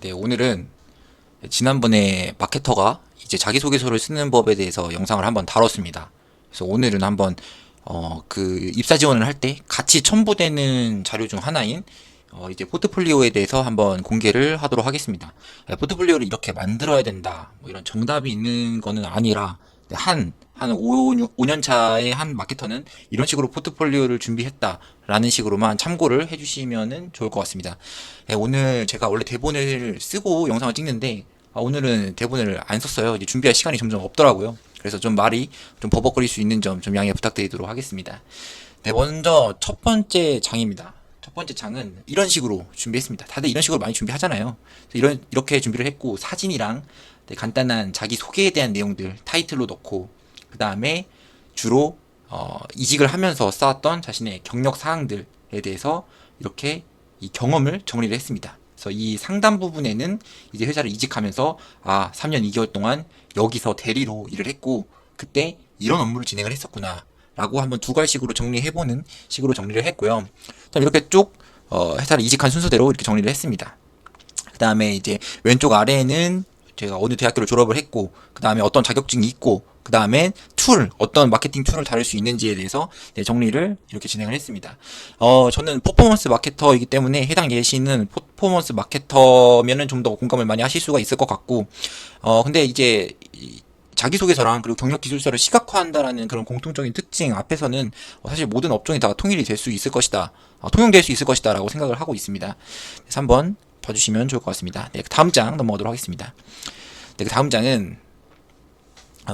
네, 오늘은 지난번에 마케터가 이제 자기소개서를 쓰는 법에 대해서 영상을 한번 다뤘습니다. 그래서 오늘은 한번 그 입사 지원을 할 때 같이 첨부되는 자료 중 하나인 이제 포트폴리오에 대해서 한번 공개를 하도록 하겠습니다. 포트폴리오를 이렇게 만들어야 된다, 뭐 이런 정답이 있는 거는 아니라 한 5년 차의 한 마케터는 이런 식으로 포트폴리오를 준비했다라는 식으로만 참고를 해주시면 좋을 것 같습니다. 오늘 제가 원래 대본을 쓰고 영상을 찍는데 오늘은 대본을 안 썼어요. 이제 준비할 시간이 점점 없더라고요. 그래서 좀 말이 좀 버벅거릴 수 있는 점 좀 양해 부탁드리도록 하겠습니다. 네, 먼저 첫 번째 장입니다. 첫 번째 장은 이런 식으로 준비했습니다. 다들 이런 식으로 많이 준비하잖아요. 이렇게 준비를 했고, 사진이랑 간단한 자기 소개에 대한 내용들 타이틀로 넣고, 그 다음에 주로 이직을 하면서 쌓았던 자신의 경력 사항들에 대해서 이렇게 이 경험을 정리를 했습니다. 그래서 이 상단 부분에는 이제 회사를 이직하면서 3년 2개월 동안 여기서 대리로 일을 했고, 그때 이런 업무를 진행을 했었구나 라고 한번 두 갈식으로 정리해보는 식으로 정리를 했고요. 이렇게 쭉 회사를 이직한 순서대로 이렇게 정리를 했습니다. 그 다음에 이제 왼쪽 아래에는 제가 어느 대학교를 졸업을 했고, 그 다음에 어떤 자격증이 있고, 그 다음에 어떤 마케팅 툴을 다룰 수 있는지에 대해서 정리를 이렇게 진행을 했습니다. 저는 퍼포먼스 마케터이기 때문에 해당 예시는 퍼포먼스 마케터면은 좀 더 공감을 많이 하실 수가 있을 것 같고, 근데 이제 자기소개서랑 그리고 경력기술서를 시각화한다라는 그런 공통적인 특징 앞에서는 사실 모든 업종이 다 통일이 될 수 있을 것이다, 통용될 수 있을 것이다 라고 생각을 하고 있습니다. 그래서 한번 봐주시면 좋을 것 같습니다. 네, 다음 장 넘어가도록 하겠습니다. 네, 다음 장은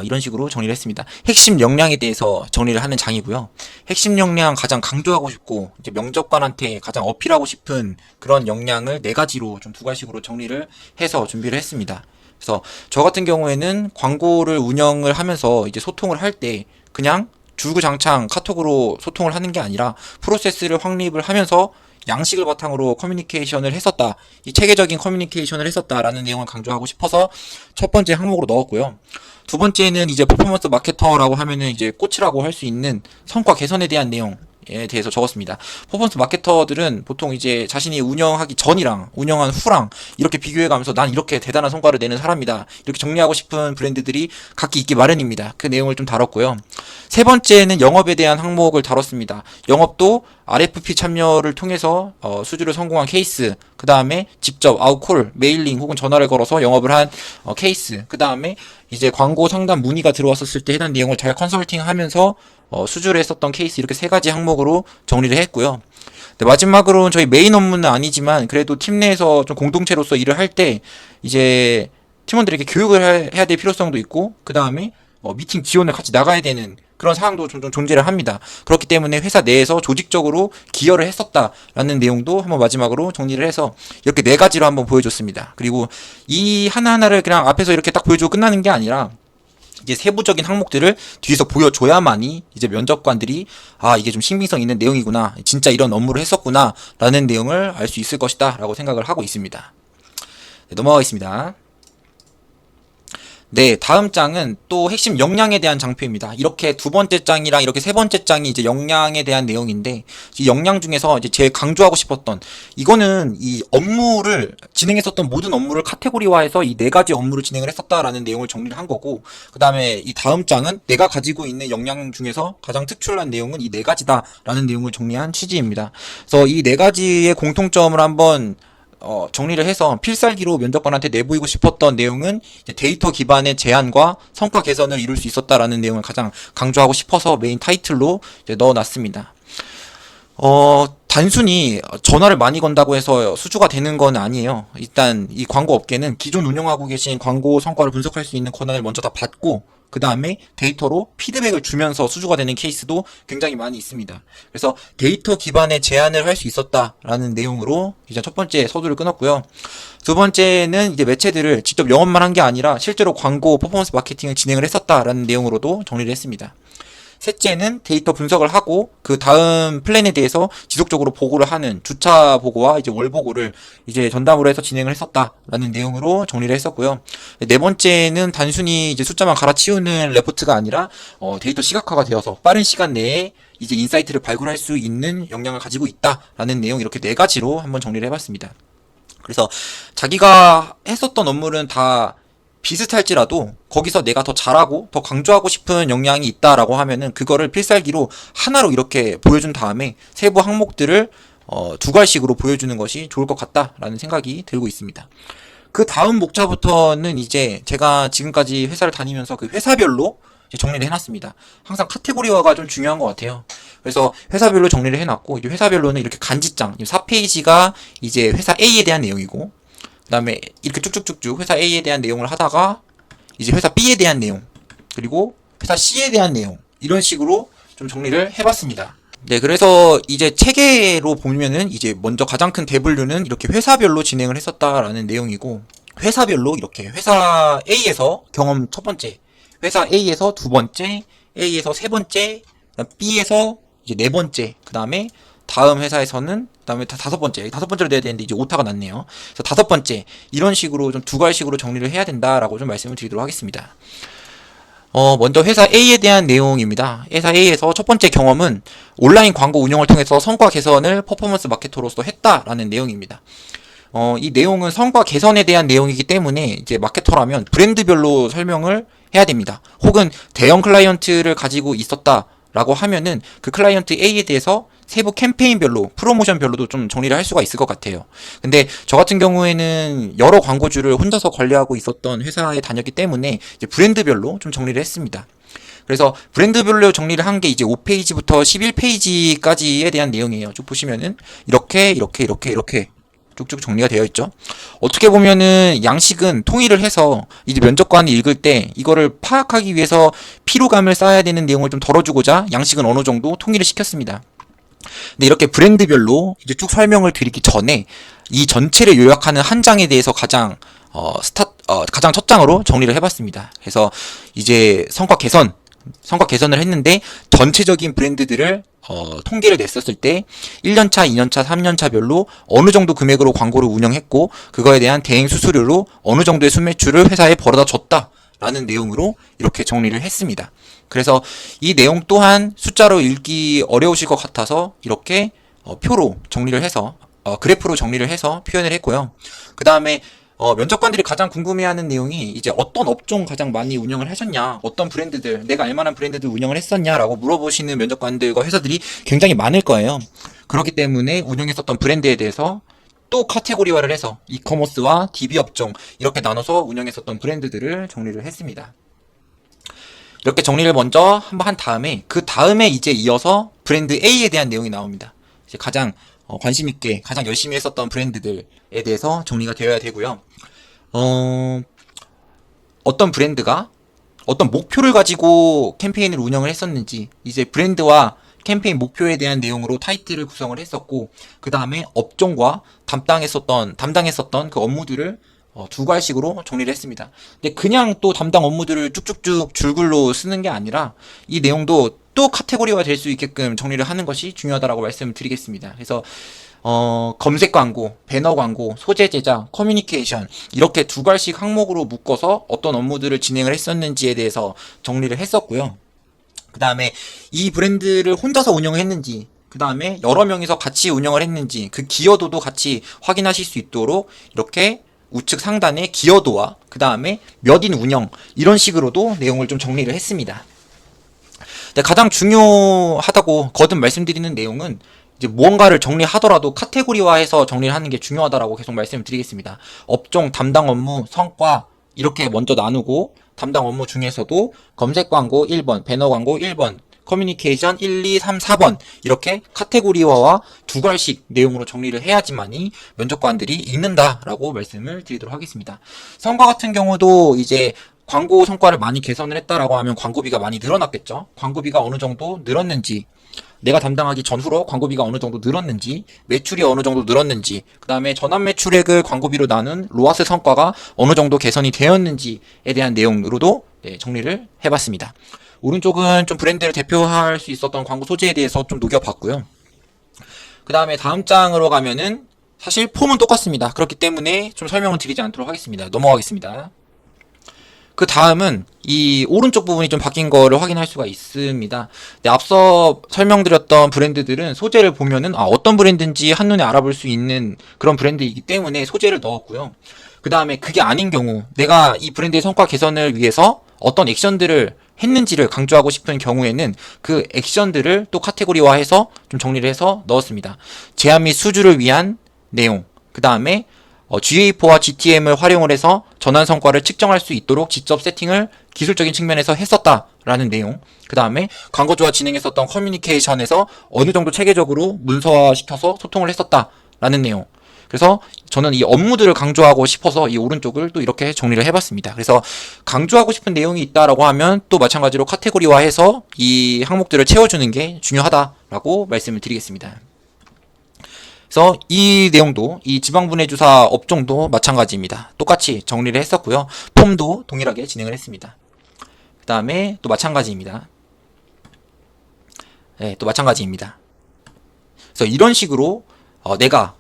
이런 식으로 정리를 했습니다. 핵심 역량에 대해서 정리를 하는 장이고요. 핵심 역량 가장 강조하고 싶고 이제 면접관한테 가장 어필하고 싶은 그런 역량을 네 가지로 좀 두 가지로 정리를 해서 준비를 했습니다. 그래서 저 같은 경우에는 광고를 운영을 하면서 이제 소통을 할 때 그냥 주구장창 카톡으로 소통을 하는 게 아니라 프로세스를 확립을 하면서 양식을 바탕으로 커뮤니케이션을 했었다, 이 체계적인 커뮤니케이션을 했었다라는 내용을 강조하고 싶어서 첫 번째 항목으로 넣었고요. 두 번째는 이제 퍼포먼스 마케터라고 하면은 이제 꽃이라고 할 수 있는 성과 개선에 대한 내용에 대해서 적었습니다. 퍼포먼스 마케터들은 보통 이제 자신이 운영하기 전이랑 운영한 후랑 이렇게 비교해가면서 난 이렇게 대단한 성과를 내는 사람이다, 이렇게 정리하고 싶은 브랜드들이 각기 있기 마련입니다. 그 내용을 좀 다뤘고요. 세 번째는 영업에 대한 항목을 다뤘습니다. 영업도 RFP 참여를 통해서 수주를 성공한 케이스, 그 다음에 직접 아웃콜, 메일링 혹은 전화를 걸어서 영업을 한 케이스, 그 다음에 이제 광고 상담 문의가 들어왔었을 때 해당 내용을 잘 컨설팅하면서 수주를 했었던 케이스, 이렇게 세 가지 항목으로 정리를 했고요. 네, 마지막으로는 저희 메인 업무는 아니지만 그래도 팀 내에서 좀 공동체로서 일을 할 때 이제 팀원들에게 교육을 해야 될 필요성도 있고, 그 다음에 미팅 지원을 같이 나가야 되는 그런 상황도 종종 존재를 합니다. 그렇기 때문에 회사 내에서 조직적으로 기여를 했었다라는 내용도 한번 마지막으로 정리를 해서 이렇게 네 가지로 한번 보여줬습니다. 그리고 이 하나하나를 그냥 앞에서 이렇게 딱 보여주고 끝나는 게 아니라 이제 세부적인 항목들을 뒤에서 보여줘야만이 이제 면접관들이 이게 좀 신빙성 있는 내용이구나, 진짜 이런 업무를 했었구나 라는 내용을 알 수 있을 것이다 라고 생각을 하고 있습니다. 네, 넘어가겠습니다. 네, 다음 장은 또 핵심 역량에 대한 장표입니다. 이렇게 두 번째 장이랑 이렇게 세 번째 장이 이제 역량에 대한 내용인데, 이 역량 중에서 이제 제일 강조하고 싶었던 이거는 이 업무를 진행했었던 모든 업무를 카테고리화해서 이 네 가지 업무를 진행을 했었다라는 내용을 정리를 한 거고, 그 다음에 이 다음 장은 내가 가지고 있는 역량 중에서 가장 특출난 내용은 이 네 가지다라는 내용을 정리한 취지입니다. 그래서 이 네 가지의 공통점을 한번 정리를 해서 필살기로 면접관한테 내보이고 싶었던 내용은 데이터 기반의 제안과 성과 개선을 이룰 수 있었다라는 내용을 가장 강조하고 싶어서 메인 타이틀로 넣어놨습니다. 단순히 전화를 많이 건다고 해서 수주가 되는 건 아니에요. 일단 이 광고 업계는 기존 운영하고 계신 광고 성과를 분석할 수 있는 권한을 먼저 다 받고, 그 다음에 데이터로 피드백을 주면서 수주가 되는 케이스도 굉장히 많이 있습니다. 그래서 데이터 기반의 제안을 할 수 있었다라는 내용으로 이제 첫 번째 서두를 끊었고요. 두 번째는 이제 매체들을 직접 영업만 한 게 아니라 실제로 광고 퍼포먼스 마케팅을 진행을 했었다라는 내용으로도 정리를 했습니다. 셋째는 데이터 분석을 하고 그 다음 플랜에 대해서 지속적으로 보고를 하는 주차 보고와 이제 월 보고를 이제 전담으로 해서 진행을 했었다라는 내용으로 정리를 했었고요. 네 번째는 단순히 이제 숫자만 갈아치우는 레포트가 아니라 데이터 시각화가 되어서 빠른 시간 내에 이제 인사이트를 발굴할 수 있는 역량을 가지고 있다라는 내용, 이렇게 네 가지로 한번 정리를 해봤습니다. 그래서 자기가 했었던 업무는 다 비슷할지라도 거기서 내가 더 잘하고 더 강조하고 싶은 역량이 있다라고 하면은 그거를 필살기로 하나로 이렇게 보여준 다음에 세부 항목들을 두 갈씩으로 보여주는 것이 좋을 것 같다라는 생각이 들고 있습니다. 그 다음 목차부터는 이제 제가 지금까지 회사를 다니면서 그 회사별로 정리를 해놨습니다. 항상 카테고리화가 좀 중요한 것 같아요. 그래서 회사별로 정리를 해놨고, 이제 회사별로는 이렇게 간지장, 4페이지가 이제 회사 A에 대한 내용이고, 그 다음에 이렇게 쭉쭉쭉쭉 회사 A에 대한 내용을 하다가, 이제 회사 B에 대한 내용, 그리고 회사 C에 대한 내용, 이런 식으로 좀 정리를 해봤습니다. 네, 그래서 이제 체계로 보면은 이제 먼저 가장 큰 대분류는 이렇게 회사별로 진행을 했었다라는 내용이고, 회사별로 이렇게 회사 A에서 경험 첫 번째, 회사 A에서 두 번째, A에서 세 번째, B에서 이제 네 번째, 그 다음에 다음 회사에서는 그다음에 다섯 번째로 돼야 되는데 이제 오타가 났네요. 그래서 다섯 번째 이런 식으로 좀 두 갈식으로 정리를 해야 된다라고 좀 말씀을 드리도록 하겠습니다. 먼저 회사 A에 대한 내용입니다. 회사 A에서 첫 번째 경험은 온라인 광고 운영을 통해서 성과 개선을 퍼포먼스 마케터로서 했다라는 내용입니다. 이 내용은 성과 개선에 대한 내용이기 때문에 이제 마케터라면 브랜드별로 설명을 해야 됩니다. 혹은 대형 클라이언트를 가지고 있었다라고 하면은 그 클라이언트 A에 대해서 세부 캠페인별로, 프로모션별로도 좀 정리를 할 수가 있을 것 같아요. 근데 저 같은 경우에는 여러 광고주를 혼자서 관리하고 있었던 회사에 다녔기 때문에 이제 브랜드별로 좀 정리를 했습니다. 그래서 브랜드별로 정리를 한 게 이제 5페이지부터 11페이지까지에 대한 내용이에요. 쭉 보시면은 이렇게 쭉쭉 정리가 되어 있죠. 어떻게 보면은 양식은 통일을 해서 이제 면접관이 읽을 때 이거를 파악하기 위해서 피로감을 쌓아야 되는 내용을 좀 덜어주고자 양식은 어느 정도 통일을 시켰습니다. 근데 이렇게 브랜드별로 이제 쭉 설명을 드리기 전에 이 전체를 요약하는 한 장에 대해서 가장 가장 첫 장으로 정리를 해봤습니다. 그래서 이제 성과 개선을 했는데 전체적인 브랜드들을 통계를 냈었을 때 1년차, 2년차, 3년차별로 어느 정도 금액으로 광고를 운영했고 그거에 대한 대행 수수료로 어느 정도의 순매출을 회사에 벌어다 줬다라는 내용으로 이렇게 정리를 했습니다. 그래서 이 내용 또한 숫자로 읽기 어려우실 것 같아서 이렇게 표로 정리를 해서 그래프로 정리를 해서 표현을 했고요. 그 다음에 면접관들이 가장 궁금해하는 내용이 이제 어떤 업종 가장 많이 운영을 하셨냐, 어떤 브랜드들, 내가 알만한 브랜드들 운영을 했었냐라고 물어보시는 면접관들과 회사들이 굉장히 많을 거예요. 그렇기 때문에 운영했었던 브랜드에 대해서 또 카테고리화를 해서 이커머스와 DB 업종 이렇게 나눠서 운영했었던 브랜드들을 정리를 했습니다. 이렇게 정리를 먼저 한번 한 다음에 그 다음에 이제 이어서 브랜드 A에 대한 내용이 나옵니다. 이제 가장 관심 있게 가장 열심히 했었던 브랜드들에 대해서 정리가 되어야 되고요. 어떤 브랜드가 어떤 목표를 가지고 캠페인을 운영을 했었는지 이제 브랜드와 캠페인 목표에 대한 내용으로 타이틀을 구성을 했었고 그 다음에 업종과 담당했었던 그 업무들을 두 갈식으로 정리를 했습니다. 근데 그냥 또 담당 업무들을 쭉쭉쭉 줄글로 쓰는 게 아니라 이 내용도 또 카테고리화 될 수 있게끔 정리를 하는 것이 중요하다고 말씀드리겠습니다. 그래서 검색 광고, 배너 광고, 소재 제작, 커뮤니케이션 이렇게 두 갈씩 항목으로 묶어서 어떤 업무들을 진행을 했었는지에 대해서 정리를 했었고요. 그 다음에 이 브랜드를 혼자서 운영을 했는지 그 다음에 여러 명이서 같이 운영을 했는지 그 기여도도 같이 확인하실 수 있도록 이렇게 우측 상단에 기여도와 그 다음에 몇 인 운영 이런 식으로도 내용을 좀 정리를 했습니다. 근데 가장 중요하다고 거듭 말씀드리는 내용은 이제 무언가를 정리하더라도 카테고리화해서 정리를 하는 게 중요하다라고 계속 말씀을 드리겠습니다. 업종, 담당 업무, 성과 이렇게 먼저 나누고 담당 업무 중에서도 검색 광고 1번, 배너 광고 1번, 커뮤니케이션 1, 2, 3, 4번 이렇게 카테고리화와 두 갈씩 내용으로 정리를 해야지만이 면접관들이 읽는다라고 말씀을 드리도록 하겠습니다. 성과 같은 경우도 이제 광고 성과를 많이 개선을 했다라고 하면 광고비가 많이 늘어났겠죠. 광고비가 어느 정도 늘었는지 내가 담당하기 전후로 광고비가 어느 정도 늘었는지 매출이 어느 정도 늘었는지 그 다음에 전환 매출액을 광고비로 나눈 로아스 성과가 어느 정도 개선이 되었는지에 대한 내용으로도 정리를 해봤습니다. 오른쪽은 좀 브랜드를 대표할 수 있었던 광고 소재에 대해서 좀 녹여봤고요. 그 다음에 다음 장으로 가면은 사실 폼은 똑같습니다. 그렇기 때문에 좀 설명을 드리지 않도록 하겠습니다. 넘어가겠습니다. 그 다음은 이 오른쪽 부분이 좀 바뀐 거를 확인할 수가 있습니다. 네, 앞서 설명드렸던 브랜드들은 소재를 보면은 어떤 브랜드인지 한눈에 알아볼 수 있는 그런 브랜드이기 때문에 소재를 넣었고요. 그 다음에 그게 아닌 경우 내가 이 브랜드의 성과 개선을 위해서 어떤 액션들을 했는지를 강조하고 싶은 경우에는 그 액션들을 또 카테고리화해서 좀 정리를 해서 넣었습니다. 제한 및 수주를 위한 내용, 그 다음에 GA4와 GTM을 활용을 해서 전환 성과를 측정할 수 있도록 직접 세팅을 기술적인 측면에서 했었다라는 내용. 그 다음에 광고주와 진행했었던 커뮤니케이션에서 어느 정도 체계적으로 문서화시켜서 소통을 했었다라는 내용. 그래서 저는 이 업무들을 강조하고 싶어서 이 오른쪽을 또 이렇게 정리를 해봤습니다. 그래서 강조하고 싶은 내용이 있다라고 하면 또 마찬가지로 카테고리화해서 이 항목들을 채워주는 게 중요하다라고 말씀을 드리겠습니다. 그래서 이 내용도 이 지방분해주사 업종도 마찬가지입니다. 똑같이 정리를 했었고요. 폼도 동일하게 진행을 했습니다. 그 다음에 또 마찬가지입니다. 네, 또 마찬가지입니다. 그래서 이런 식으로 내가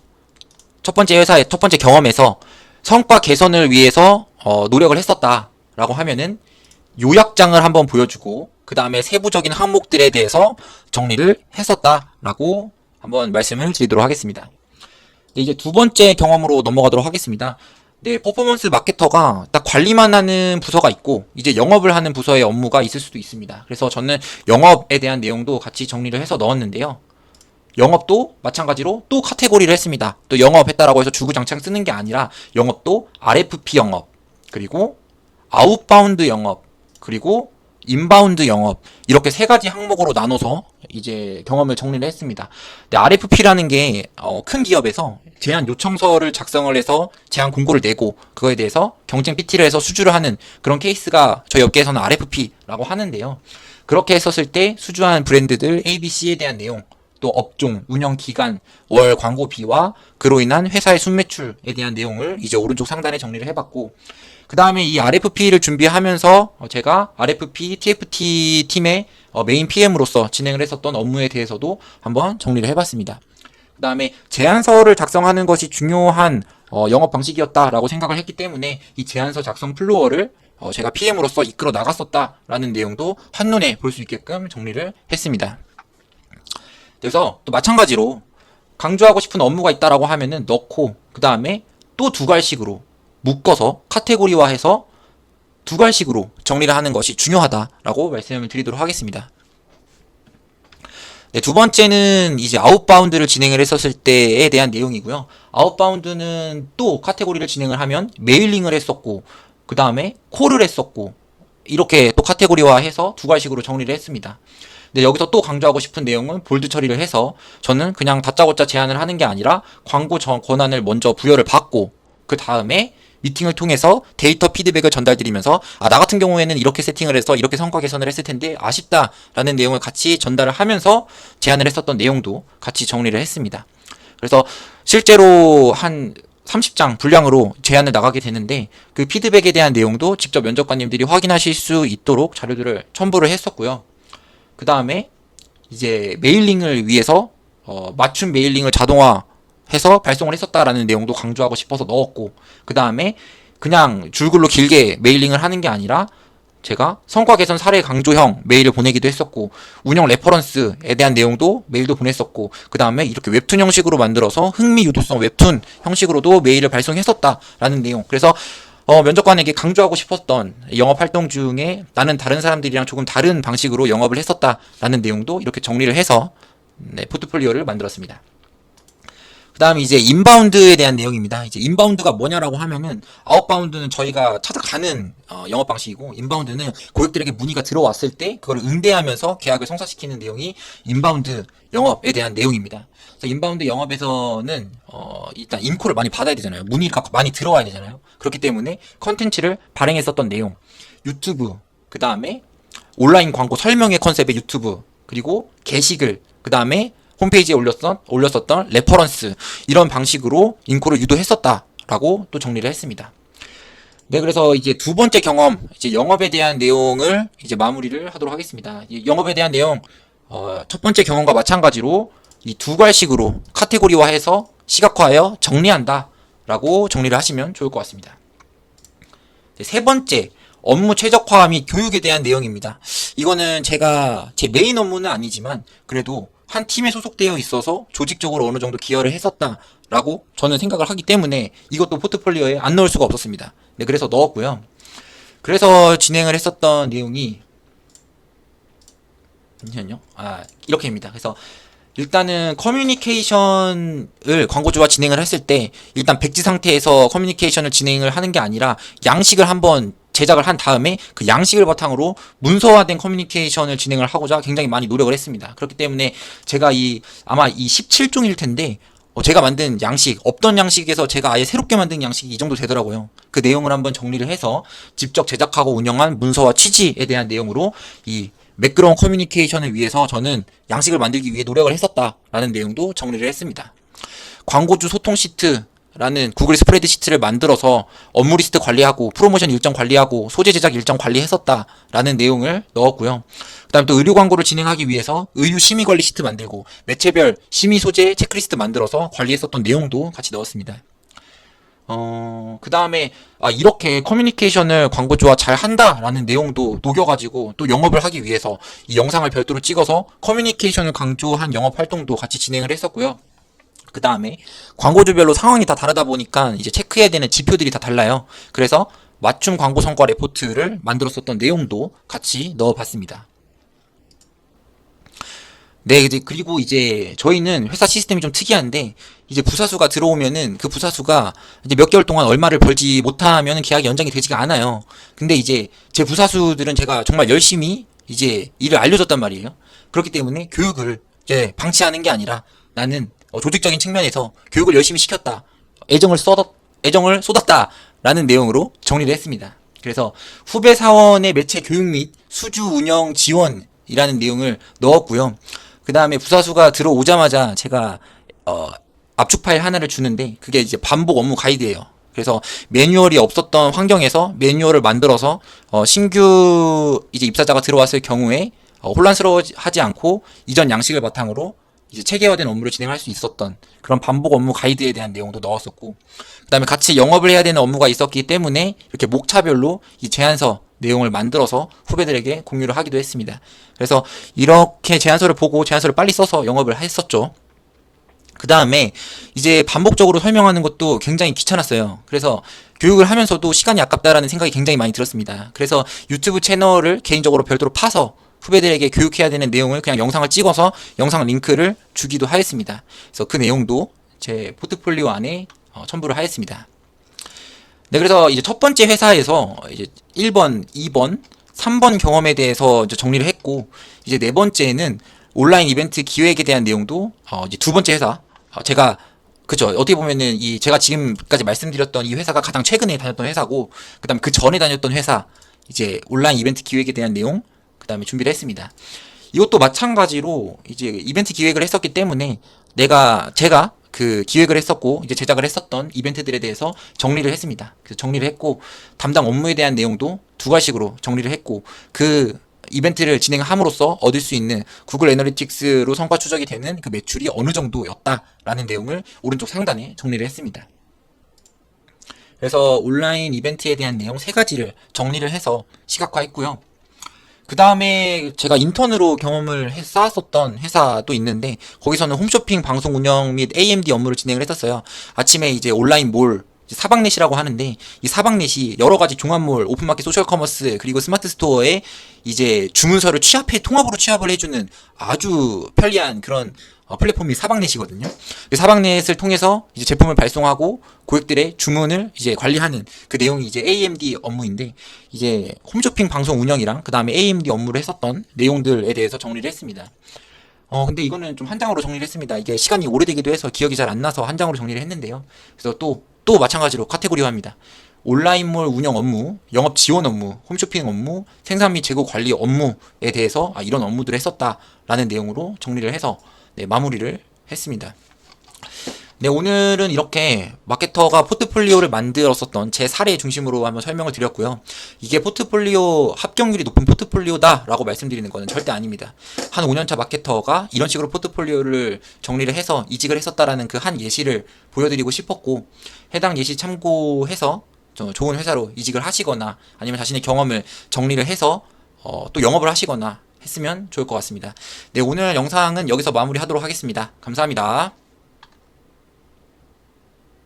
첫 번째 회사의 첫 번째 경험에서 성과 개선을 위해서 노력을 했었다라고 하면은 요약장을 한번 보여주고 그 다음에 세부적인 항목들에 대해서 정리를 했었다라고 한번 말씀을 드리도록 하겠습니다. 네, 이제 두 번째 경험으로 넘어가도록 하겠습니다. 네, 퍼포먼스 마케터가 딱 관리만 하는 부서가 있고 이제 영업을 하는 부서의 업무가 있을 수도 있습니다. 그래서 저는 영업에 대한 내용도 같이 정리를 해서 넣었는데요. 영업도 마찬가지로 또 카테고리를 했습니다. 또 영업했다라고 해서 주구장창 쓰는 게 아니라 영업도 RFP 영업, 그리고 아웃바운드 영업, 그리고 인바운드 영업, 이렇게 세 가지 항목으로 나눠서 이제 경험을 정리를 했습니다. RFP라는 게 큰 기업에서 제안 요청서를 작성을 해서 제안 공고를 내고 그거에 대해서 경쟁 PT를 해서 수주를 하는 그런 케이스가 저희 업계에서는 RFP라고 하는데요. 그렇게 했었을 때 수주한 브랜드들 ABC에 대한 내용, 또 업종, 운영 기간, 월 광고비와 그로 인한 회사의 순매출에 대한 내용을 이제 오른쪽 상단에 정리를 해봤고, 그 다음에 이 RFP를 준비하면서 제가 RFP TFT 팀의 메인 PM으로서 진행을 했었던 업무에 대해서도 한번 정리를 해봤습니다. 그 다음에 제안서를 작성하는 것이 중요한 영업 방식이었다라고 생각을 했기 때문에 이 제안서 작성 플로어를 제가 PM으로서 이끌어 나갔었다라는 내용도 한눈에 볼 수 있게끔 정리를 했습니다. 그래서 또 마찬가지로 강조하고 싶은 업무가 있다라고 하면은 넣고 그 다음에 또 두 갈식으로 묶어서 카테고리화해서 두 갈식으로 정리를 하는 것이 중요하다라고 말씀을 드리도록 하겠습니다. 네, 두 번째는 이제 아웃바운드를 진행을 했었을 때에 대한 내용이고요. 아웃바운드는 또 카테고리를 진행을 하면 메일링을 했었고 그 다음에 콜을 했었고 이렇게 또 카테고리화해서 두 갈식으로 정리를 했습니다. 근데 여기서 또 강조하고 싶은 내용은 볼드 처리를 해서 저는 그냥 다짜고짜 제안을 하는 게 아니라 광고 권한을 먼저 부여를 받고 그 다음에 미팅을 통해서 데이터 피드백을 전달드리면서 나 같은 경우에는 이렇게 세팅을 해서 이렇게 성과 개선을 했을 텐데 아쉽다라는 내용을 같이 전달을 하면서 제안을 했었던 내용도 같이 정리를 했습니다. 그래서 실제로 한 30장 분량으로 제안을 나가게 되는데 그 피드백에 대한 내용도 직접 면접관님들이 확인하실 수 있도록 자료들을 첨부를 했었고요. 그 다음에 이제 메일링을 위해서 맞춤 메일링을 자동화해서 발송을 했었다라는 내용도 강조하고 싶어서 넣었고 그 다음에 그냥 줄글로 길게 메일링을 하는 게 아니라 제가 성과 개선 사례 강조형 메일을 보내기도 했었고 운영 레퍼런스에 대한 내용도 메일도 보냈었고 그 다음에 이렇게 웹툰 형식으로 만들어서 흥미 유도성 웹툰 형식으로도 메일을 발송했었다라는 내용. 그래서 면접관에게 강조하고 싶었던 영업 활동 중에 나는 다른 사람들이랑 조금 다른 방식으로 영업을 했었다라는 내용도 이렇게 정리를 해서 포트폴리오를 만들었습니다. 그 다음에 이제 인바운드에 대한 내용입니다. 이제 인바운드가 뭐냐라고 하면은 아웃바운드는 저희가 찾아가는 영업 방식이고 인바운드는 고객들에게 문의가 들어왔을 때 그걸 응대하면서 계약을 성사시키는 내용이 인바운드 영업에 대한 내용입니다. 그래서 인바운드 영업에서는 일단 인콜을 많이 받아야 되잖아요. 문의가 많이 들어와야 되잖아요. 그렇기 때문에 컨텐츠를 발행했었던 내용, 유튜브, 그 다음에 온라인 광고 설명회 컨셉의 유튜브, 그리고 게시글, 그 다음에 홈페이지에 올렸었던 레퍼런스, 이런 방식으로 인콜을 유도했었다라고 또 정리를 했습니다. 네, 그래서 이제 두 번째 경험, 이제 영업에 대한 내용을 이제 마무리를 하도록 하겠습니다. 영업에 대한 내용, 첫 번째 경험과 마찬가지로 이 두 갈식으로 카테고리화해서 시각화하여 정리한다라고 정리를 하시면 좋을 것 같습니다. 세 번째, 업무 최적화 및 교육에 대한 내용입니다. 이거는 제가 제 메인 업무는 아니지만 그래도 한 팀에 소속되어 있어서 조직적으로 어느 정도 기여를 했었다라고 저는 생각을 하기 때문에 이것도 포트폴리오에 안 넣을 수가 없었습니다. 네, 그래서 넣었고요. 그래서 진행을 했었던 내용이 잠시만요. 이렇게입니다. 그래서 일단은 커뮤니케이션을 광고주와 진행을 했을 때 일단 백지 상태에서 커뮤니케이션을 진행을 하는 게 아니라 양식을 한번 제작을 한 다음에 그 양식을 바탕으로 문서화된 커뮤니케이션을 진행을 하고자 굉장히 많이 노력을 했습니다. 그렇기 때문에 제가 아마 이 17종일 텐데 제가 만든 양식, 없던 양식에서 제가 아예 새롭게 만든 양식이 이 정도 되더라고요. 그 내용을 한번 정리를 해서 직접 제작하고 운영한 문서와 취지에 대한 내용으로 이 매끄러운 커뮤니케이션을 위해서 저는 양식을 만들기 위해 노력을 했었다라는 내용도 정리를 했습니다. 광고주 소통 시트라는 구글 스프레드 시트를 만들어서 업무 리스트 관리하고 프로모션 일정 관리하고 소재 제작 일정 관리했었다라는 내용을 넣었고요. 그 다음에 또 의류 광고를 진행하기 위해서 의류 심의 관리 시트 만들고 매체별 심의 소재 체크리스트 만들어서 관리했었던 내용도 같이 넣었습니다. 그 다음에, 이렇게 커뮤니케이션을 광고주와 잘 한다라는 내용도 녹여가지고 또 영업을 하기 위해서 이 영상을 별도로 찍어서 커뮤니케이션을 강조한 영업 활동도 같이 진행을 했었고요. 그 다음에 광고주별로 상황이 다 다르다 보니까 이제 체크해야 되는 지표들이 다 달라요. 그래서 맞춤 광고 성과 레포트를 만들었었던 내용도 같이 넣어봤습니다. 네, 그리고 이제 저희는 회사 시스템이 좀 특이한데 이제 부사수가 들어오면은 그 부사수가 이제 몇 개월 동안 얼마를 벌지 못하면 계약이 연장이 되지가 않아요. 근데 이제 제 부사수들은 제가 정말 열심히 이제 일을 알려줬단 말이에요. 그렇기 때문에 교육을 이제 방치하는 게 아니라 나는 조직적인 측면에서 교육을 열심히 시켰다. 애정을 쏟았다라는 내용으로 정리를 했습니다. 그래서 후배 사원의 매체 교육 및 수주 운영 지원이라는 내용을 넣었고요. 그 다음에 부사수가 들어오자마자 제가 압축 파일 하나를 주는데 그게 이제 반복 업무 가이드예요. 그래서 매뉴얼이 없었던 환경에서 매뉴얼을 만들어서 신규 이제 입사자가 들어왔을 경우에 혼란스러워하지 않고 이전 양식을 바탕으로 이제 체계화된 업무를 진행할 수 있었던 그런 반복 업무 가이드에 대한 내용도 넣었었고, 그 다음에 같이 영업을 해야 되는 업무가 있었기 때문에 이렇게 목차별로 이 제안서 내용을 만들어서 후배들에게 공유를 하기도 했습니다. 그래서 이렇게 제안서를 보고 제안서를 빨리 써서 영업을 했었죠. 그 다음에 이제 반복적으로 설명하는 것도 굉장히 귀찮았어요. 그래서 교육을 하면서도 시간이 아깝다라는 생각이 굉장히 많이 들었습니다. 그래서 유튜브 채널을 개인적으로 별도로 파서 후배들에게 교육해야 되는 내용을 그냥 영상을 찍어서 영상 링크를 주기도 하였습니다. 그래서 그 내용도 제 포트폴리오 안에 첨부를 하였습니다. 네, 그래서 이제 첫 번째 회사에서 이제 1번, 2번, 3번 경험에 대해서 이제 정리를 했고, 이제 네 번째는 온라인 이벤트 기획에 대한 내용도 이제 두 번째 회사, 제가 그죠, 어떻게 보면은 제가 지금까지 말씀드렸던 이 회사가 가장 최근에 다녔던 회사고, 그다음 그 전에 다녔던 회사 이제 온라인 이벤트 기획에 대한 내용 그다음에 준비를 했습니다. 이것도 마찬가지로 이제 이벤트 기획을 했었기 때문에 제가 그 기획을 했었고 이제 제작을 했었던 이벤트들에 대해서 정리를 했습니다. 그래서 정리를 했고 담당 업무에 대한 내용도 두 가지로 정리를 했고 그 이벤트를 진행함으로써 얻을 수 있는 구글 애널리틱스로 성과 추적이 되는 그 매출이 어느 정도였다라는 내용을 오른쪽 상단에 정리를 했습니다. 그래서 온라인 이벤트에 대한 내용 세 가지를 정리를 해서 시각화했고요. 그 다음에 제가 인턴으로 경험을 쌓았었던 회사도 있는데 거기서는 홈쇼핑 방송 운영 및 AMD 업무를 진행을 했었어요. 아침에 이제 온라인 몰 사박넷이라고 하는데 이 사박넷이 여러 가지 종합몰, 오픈마켓, 소셜커머스 그리고 스마트 스토어에 이제 주문서를 통합으로 취합을 해주는 아주 편리한 그런 플랫폼이 사박넷이거든요. 사박넷을 통해서 이제 제품을 발송하고 고객들의 주문을 이제 관리하는 그 내용이 이제 AMD 업무인데 이제 홈쇼핑 방송 운영이랑 그 다음에 AMD 업무를 했었던 내용들에 대해서 정리를 했습니다. 근데 이거는 좀 한 장으로 정리를 했습니다. 이게 시간이 오래되기도 해서 기억이 잘 안 나서 한 장으로 정리를 했는데요. 그래서 또 마찬가지로 카테고리화합니다. 온라인몰 운영 업무, 영업 지원 업무, 홈쇼핑 업무, 생산 및 재고 관리 업무에 대해서 이런 업무들을 했었다라는 내용으로 정리를 해서 네, 마무리를 했습니다. 네, 오늘은 이렇게 마케터가 포트폴리오를 만들었었던 제 사례 중심으로 한번 설명을 드렸고요. 이게 포트폴리오 합격률이 높은 포트폴리오다라고 말씀드리는 거는 절대 아닙니다. 한 5년차 마케터가 이런 식으로 포트폴리오를 정리를 해서 이직을 했었다라는 그 한 예시를 보여드리고 싶었고 해당 예시 참고해서 좀 좋은 회사로 이직을 하시거나 아니면 자신의 경험을 정리를 해서 또 영업을 하시거나 했으면 좋을 것 같습니다. 네, 오늘 영상은 여기서 마무리하도록 하겠습니다. 감사합니다.